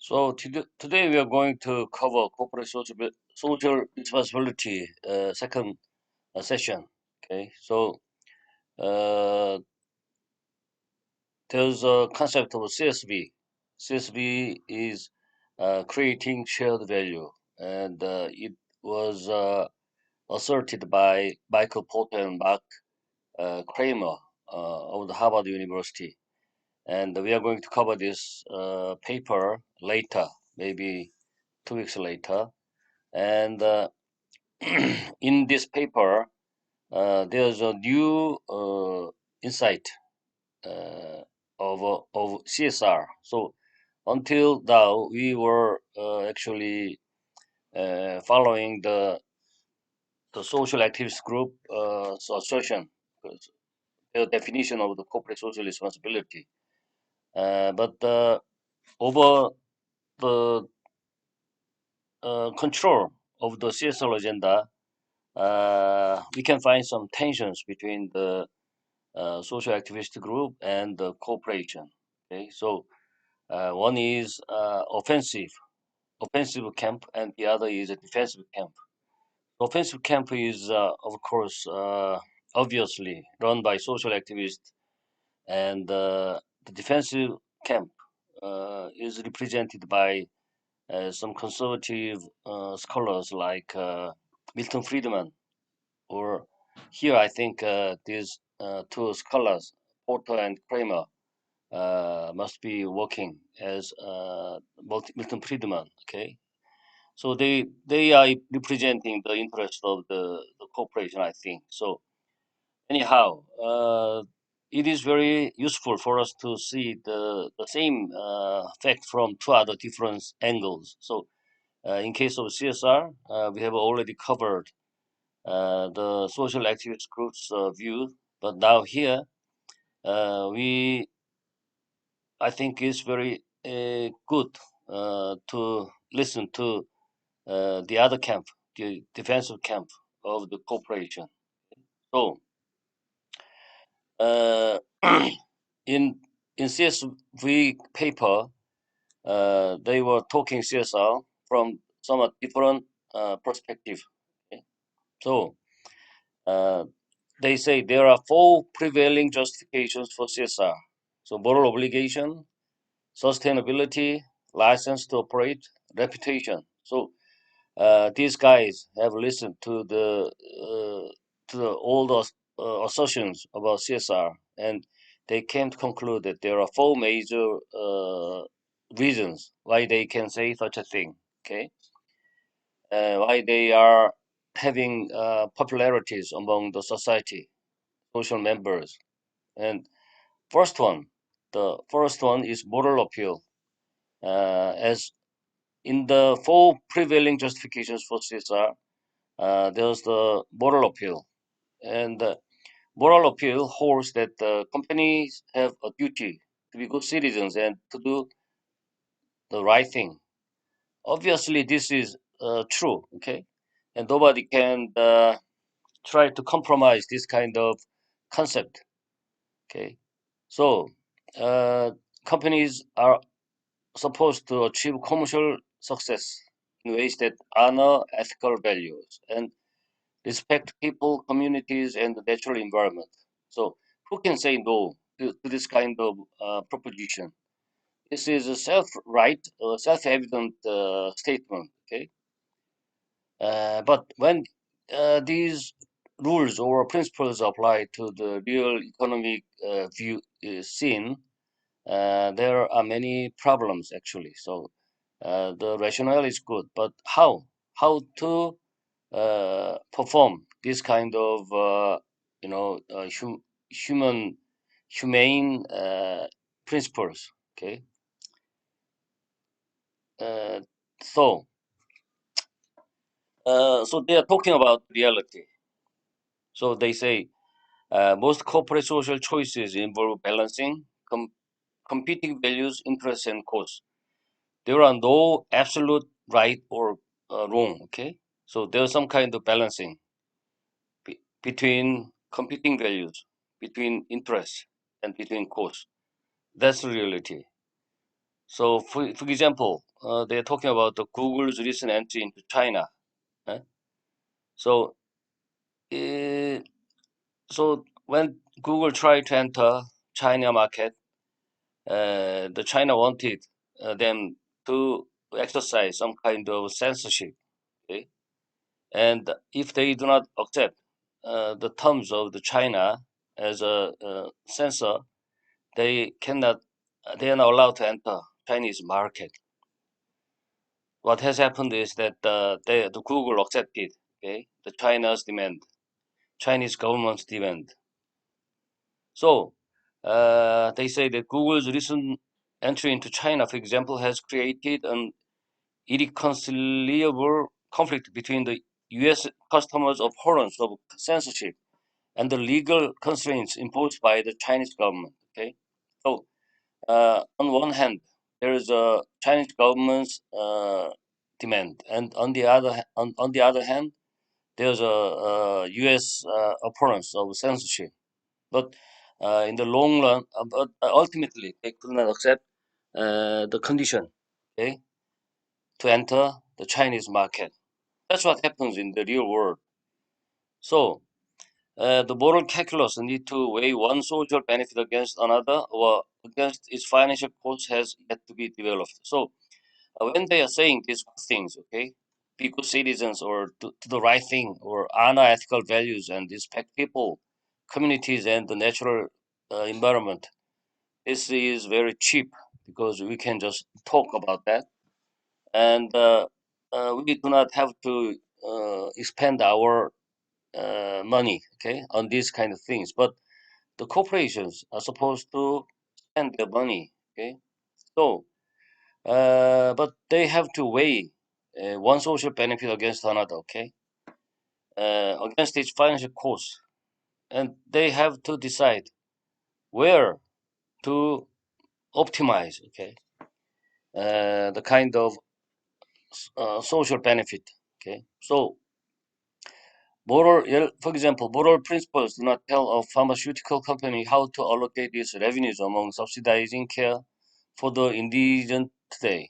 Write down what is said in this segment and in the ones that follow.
So today we are going to cover corporate social responsibility, second session. Okay, so uh, there's a concept of CSV. CSV is creating shared value, and it was asserted by Michael Porter and Mark Kramer of the Harvard University. And we are going to cover this paper later, maybe 2 weeks later. And in this paper, there's a new insight of CSR. So until now, we were actually following the social activist group assertion, their definition of the corporate social responsibility. But over the control of the CSR agenda, we can find some tensions between the social activist group and the corporation. Okay, so one is offensive camp, and the other is a defensive camp. Offensive camp is, of course, obviously run by social activists, and the defensive camp is represented by some conservative scholars like Milton Friedman, or here I think these two scholars, Porter and Kramer, must be working as Milton Friedman. Okay, so they are representing the interest of the corporation, I think. So anyhow, it is very useful for us to see the same fact from two other different angles. So in case of CSR, we have already covered the social activist group's view, but now here we I think it's very good to listen to the other camp, the defensive camp of the corporation. So uh, in CSV paper, they were talking CSR from somewhat different perspective. Okay? So uh, they say there are four prevailing justifications for CSR. So moral obligation, sustainability, license to operate, reputation. So these guys have listened to all those assertions about CSR, and they came to conclude that there are four major reasons why they can say such a thing. Okay, why they are having popularities among the society, social members, and first one, the first one is moral appeal. As in the four prevailing justifications for CSR, there's the moral appeal. And moral appeal holds that companies have a duty to be good citizens and to do the right thing. Obviously, this is true, okay? And nobody can try to compromise this kind of concept, okay? So, uh, companies are supposed to achieve commercial success in ways that honor ethical values and respect people, communities, and the natural environment. So, who can say no to this kind of proposition? This is a self-right, self-evident statement. Okay, but when these rules or principles apply to the real economic view scene, there are many problems actually. So the rationale is good, but how to perform this kind of human humane principles. Okay, uh, so so they are talking about reality. So they say most corporate social choices involve balancing competing values, interests, and costs. There are no absolute right or wrong. Okay, so there's some kind of balancing between competing values, between interests, and between costs. That's the reality. So, for example, they're talking about the Google's recent entry into China. eh? So, uh, so when Google tried to enter China market, the China wanted them to exercise some kind of censorship. Okay? And if they do not accept the terms of the China as a censor, they cannot, they are not allowed to enter Chinese market. What has happened is that the Google accepted, okay, the China's demand, Chinese government's demand. So they say that Google's recent entry into China, for example, has created an irreconcilable conflict between the U.S. customers' abhorrence of censorship and the legal constraints imposed by the Chinese government. Okay, so on one hand, there is a Chinese government's demand, and on the other hand, there's a U.S. Abhorrence of censorship. But in the long run, but ultimately, they could not accept the condition, okay, to enter the Chinese market. That's what happens in the real world. So the moral calculus need to weigh one social benefit against another or against its financial cost has yet to be developed. So when they are saying these things, okay, be good citizens or do the right thing or honor ethical values and respect people, communities, and the natural environment, this is very cheap because we can just talk about that and we do not have to expend our money, okay, on these kind of things. But the corporations are supposed to spend their money, okay. So, but they have to weigh one social benefit against another, okay, against its financial cost, and they have to decide where to optimize, okay, the kind of social benefit, okay. So for example, moral principles do not tell a pharmaceutical company how to allocate its revenues among subsidizing care for the indigent today,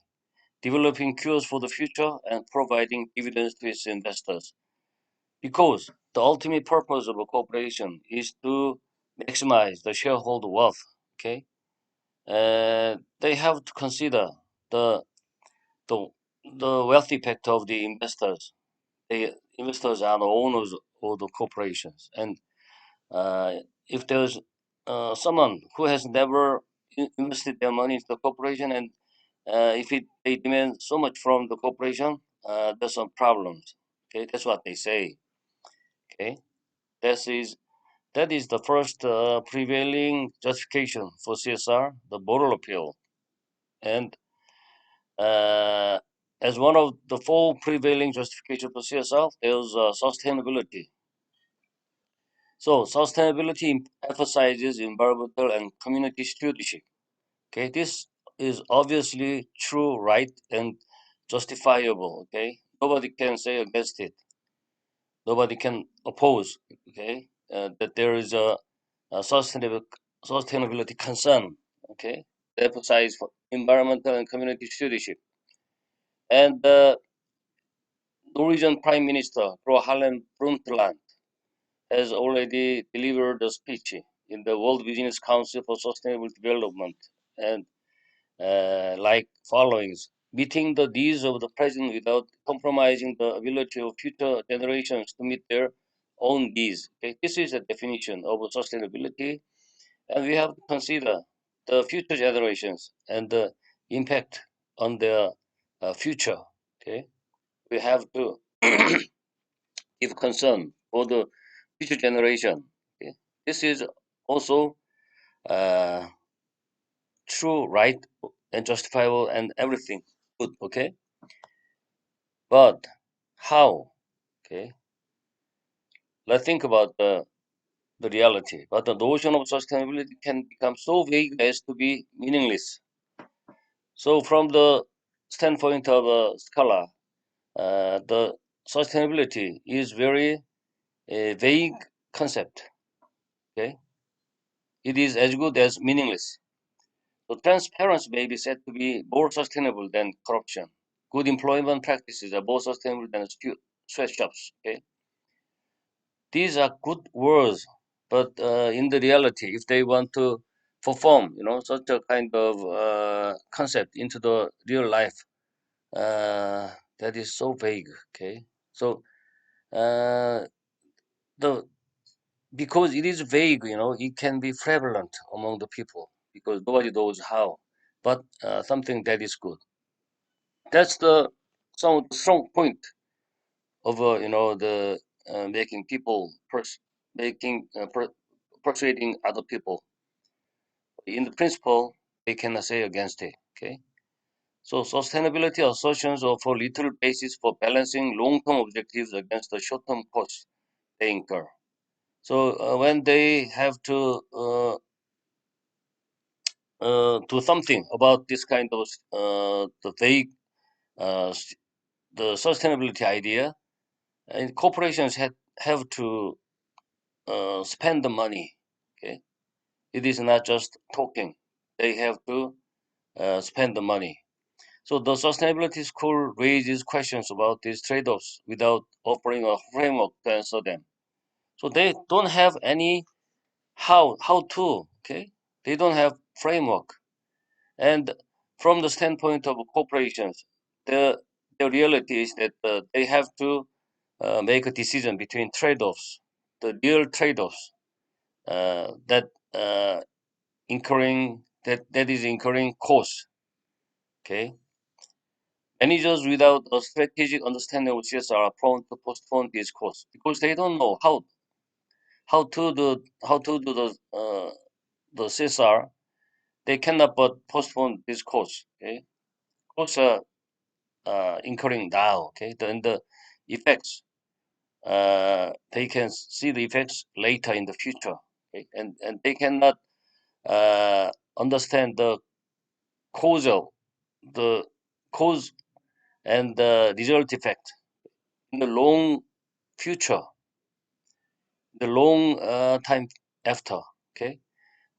developing cures for the future, and providing dividends to its investors. Because the ultimate purpose of a corporation is to maximize the shareholder wealth. Okay, they have to consider the the the wealth effect of the investors. The investors are the owners of the corporations, and uh, if there's someone who has never invested their money into the corporation, and if they demand so much from the corporation, there's some problems. Okay, that's what they say. Okay, that is that is the first prevailing justification for CSR, the moral appeal, and uh, as one of the four prevailing justifications for CSR, there's sustainability. So sustainability emphasizes environmental and community stewardship. Okay, this is obviously true, right, and justifiable. Okay, nobody can say against it. Nobody can oppose. Okay, that there is a sustainability concern. Okay, they emphasize for environmental and community stewardship. And Norwegian Prime Minister Gro Harlem Brundtland has already delivered a speech in the World Business Council for Sustainable Development, and like followings: meeting the needs of the present without compromising the ability of future generations to meet their own needs. Okay? This is a definition of sustainability, and we have to consider the future generations and the impact on their future. Okay, we have to give concern for the future generation. Okay? This is also uh, true, right, and justifiable, and everything good. Okay, but how? Okay, let's think about the reality. But the notion of sustainability can become so vague as to be meaningless. So, from the standpoint of a scholar, the sustainability is very vague concept. Okay, it is as good as meaningless. So transparency may be said to be more sustainable than corruption. Good employment practices are more sustainable than sweatshops. Okay, these are good words, but in the reality, if they want to perform, such a kind of concept into the real life, that is so vague. Okay, so uh, the because it is vague, it can be prevalent among the people because nobody knows how. But something that is good. That's the some strong point of the making people persuading other people. In the principle, they cannot say against it. Okay. So sustainability assertions offer little basis for balancing long-term objectives against the short-term costs they incur. So when they have to do something about this kind of the vague uh, the sustainability idea, and corporations have to spend the money. Okay, it is not just talking; they have to spend the money. So the sustainability school raises questions about these trade-offs without offering a framework to answer them. So they don't have any how to. Okay, they don't have framework. And from the standpoint of corporations, the the reality is that they have to make a decision between trade-offs, the real trade-offs that that is incurring costs. Okay, managers without a strategic understanding of CSR are prone to postpone these costs because they don't know how to do the CSR. They cannot but postpone these costs. Okay, costs are incurring now. Okay, then the effects they can see the effects later in the future. Okay, and they cannot understand causal the cause and the result effect in the long future, the long time after. Okay,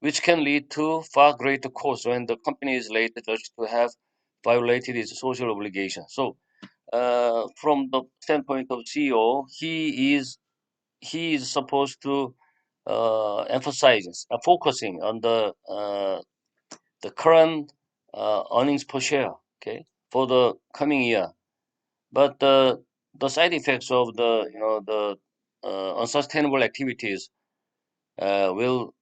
which can lead to far greater costs when the company is later judged to have violated its social obligation. So from the standpoint of CEO, he is supposed to emphasize focusing on the current earnings per share, okay, for the coming year. But the side effects of the unsustainable activities will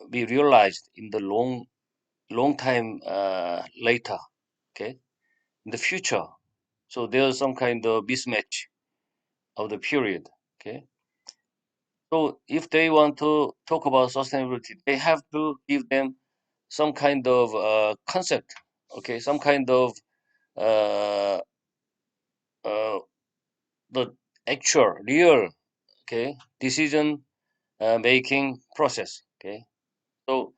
be realized in the long time later, okay, in the future. So there's some kind of mismatch of the period, okay. So if they want to talk about sustainability, they have to give them some kind of concept, okay, some kind of uh, uh, the actual, real, okay, decision making process, okay. So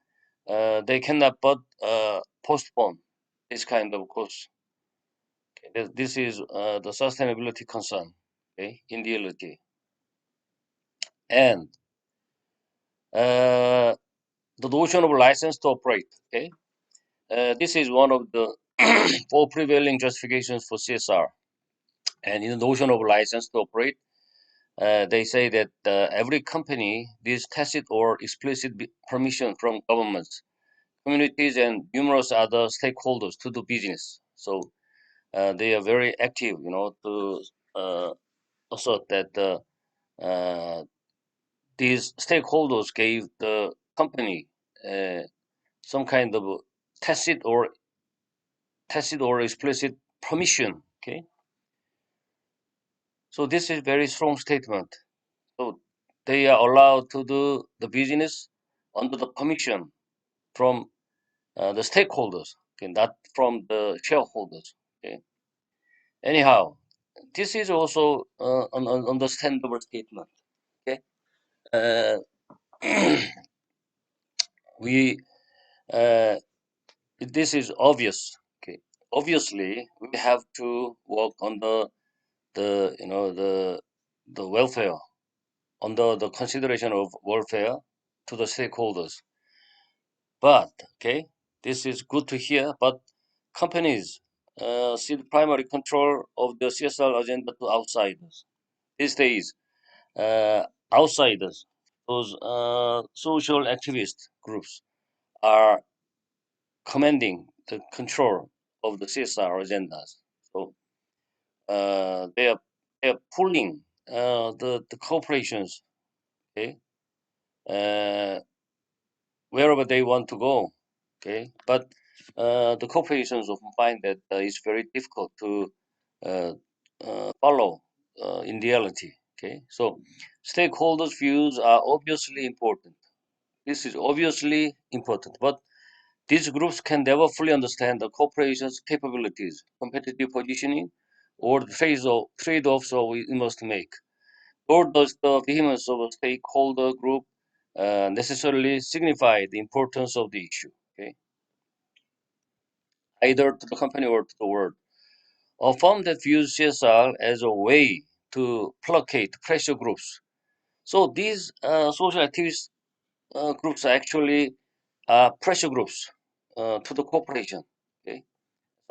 they cannot but postpone this kind of course. Okay? This is the sustainability concern, okay, in reality, and uh, the notion of license to operate, okay. This is one of the four prevailing justifications for CSR. And in the notion of license to operate, they say that every company needs tacit or explicit permission from governments, communities, and numerous other stakeholders to do business. So they are very active, to assert that uh, these stakeholders gave the company uh, some kind of tacit or explicit permission. Okay, so this is very strong statement. So they are allowed to do the business under the permission from the stakeholders, okay, not from the shareholders. Okay. Anyhow, this is also an understandable statement. Okay. Uh, we uh, this is obvious. Okay. Obviously, we have to work on the welfare, under the consideration of welfare to the stakeholders. But okay, this is good to hear. But companies see the primary control of the CSR agenda to outsiders. These days, outsiders, those social activist groups, are commanding the control of the CSR agendas. So they are pulling the corporations, okay, uh, wherever they want to go, okay. But the corporations often find that it's very difficult to uh, follow in reality, okay. So stakeholders' views are obviously important. This is obviously important, but these groups can never fully understand the corporation's capabilities, competitive positioning, or the trade-offs we must make. Nor does the vehemence of a stakeholder group necessarily signify the importance of the issue, okay? Either to the company or to the world. A firm that views CSR as a way to placate pressure groups. So these social activist groups are actually pressure groups to the corporation. Okay,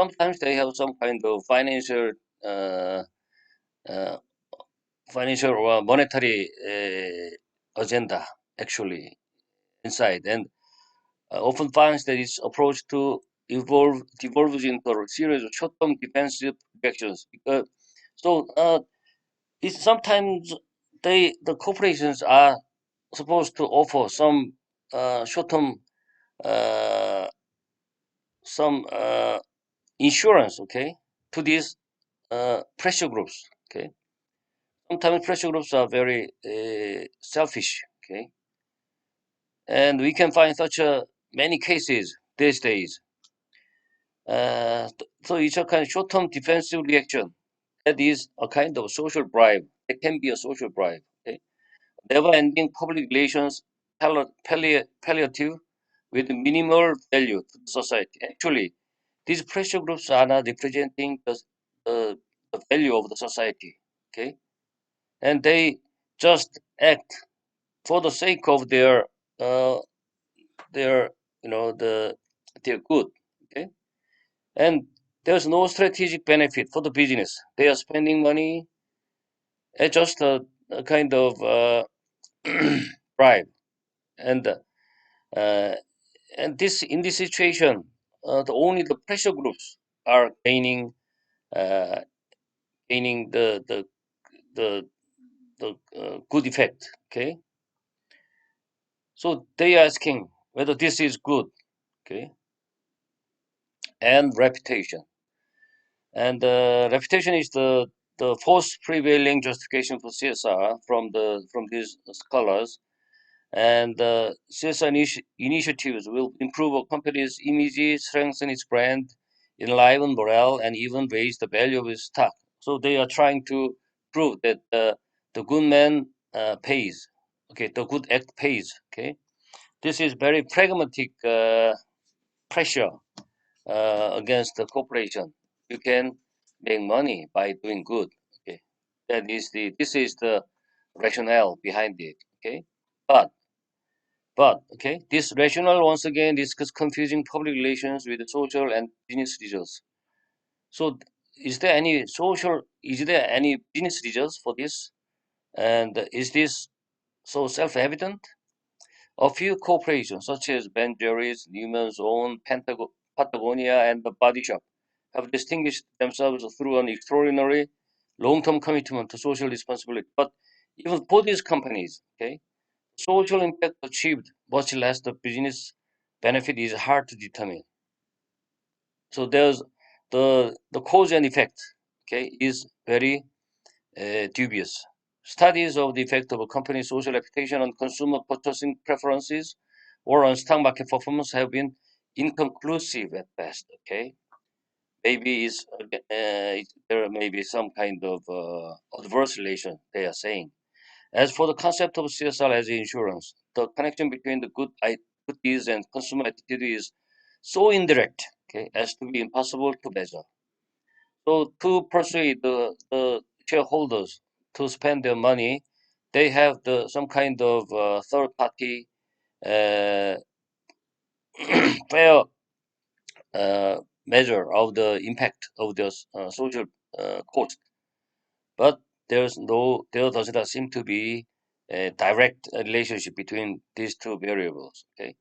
sometimes they have some kind of uh, uh, financial or monetary agenda actually inside, and often finds that its approach to devolves into a series of short-term defensive reactions. So it's sometimes the corporations are supposed to offer some short-term uh, some insurance, okay, to these pressure groups, okay. Sometimes pressure groups are very selfish, okay, and we can find such many cases these days. So it's a kind of short-term defensive reaction. That is a kind of social bribe. It can be a social bribe. Okay? Never-ending public relations palliative with minimal value to society. Actually, these pressure groups are not representing the, the value of the society. Okay, and they just act for the sake of uh, their their good. Okay, and there's no strategic benefit for the business. They are spending money at just a kind of bribe, and uh, and this in this situation, only the pressure groups are uh, gaining the good effect. Okay, so they are asking whether this is good. Okay, and reputation. And reputation is the first prevailing justification for CSR from these scholars. And CSR initiatives will improve a company's image, strengthen its brand, enliven morale, and even raise the value of its stock. So they are trying to prove that the good man pays. Okay, the good act pays. Okay, this is very pragmatic pressure against the corporation. You can make money by doing good. Okay, this is the rationale behind it. Okay, but okay, this rationale once again discuss confusing public relations with the social and business results. So is there any business results for this? And is this so self-evident? A few corporations, such as Ben Jerry's, Newman's Own, Patagonia, and the Body Shop, have distinguished themselves through an extraordinary long-term commitment to social responsibility. But even for these companies, okay, social impact achieved, much less the business benefit, is hard to determine. So there's the cause and effect, okay, is very dubious. Studies of the effect of a company's social reputation on consumer purchasing preferences or on stock market performance have been inconclusive at best. Okay, maybe there may be some kind of adverse relation they are saying. As for the concept of CSR as insurance, the connection between the good deeds and consumer attitude is so indirect, okay, as to be impossible to measure. So to persuade the shareholders to spend their money, they have some kind of third party uh, fair measure of the impact of the social cost, but there does not seem to be a direct relationship between these two variables. Okay,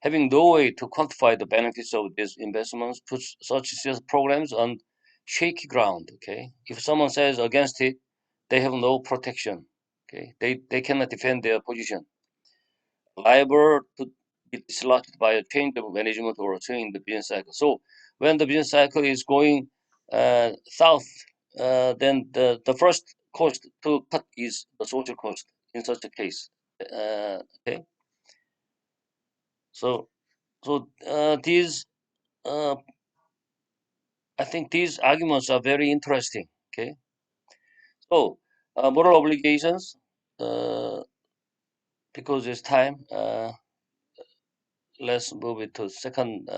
having no way to quantify the benefits of these investments puts such sales programs on shaky ground. Okay, if someone says against it, they have no protection. Okay, they cannot defend their position, liable to be dislodged by a change of management or a change in the business cycle. So when the business cycle is going south, then the first cost to cut is the social cost in such a case. Okay, so these uh, I think these arguments are very interesting. Okay, so moral obligations. Uh, because it's time, let's move it to second